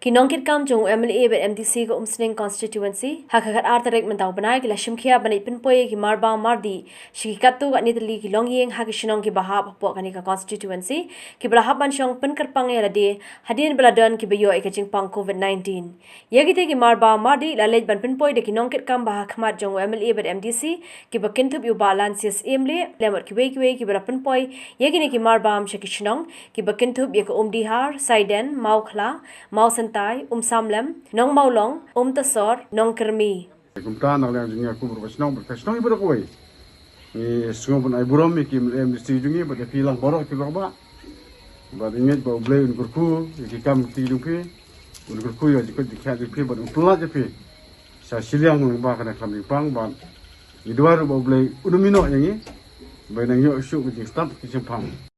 ki nongkitkam jong MLA bet MDC ko Umsning Constituency hakakat artarek mentau banai ki la shimkhia banai Pynpoi ki Marbam mardih katto katne tylli ki Longiing haki shnong ki hapoh kane ka constituency ki belahaban shong pynkyrpang ïalade hadien beladan ki bayo ke jingpang COVID-19 yagite ki Marbam mardih la leit ban Pynpoi de ki nongkitkam khmat jong MLA bet MDC ki bakintup yu balan cs emle lemot ki wei ki bela Pynpoi yagine ki Marbam shaki shnong ki bakintup ye ko dihar saiden khla sentai samlem nong maulong tasor nongkremi kumta nak lang jingya kum shnong shnong ibu koi ni sungo pun ai buram mi kim MDC jungi ba filang borok ki ba inget ba blay un kurku ki kam ti dupi un kurku ya jikot dikha dupi ba umpla jepi sa siliang ba kana kam pang ba ni dua ba blay unumino yangi ba nang yo shu ki stop ki jingpang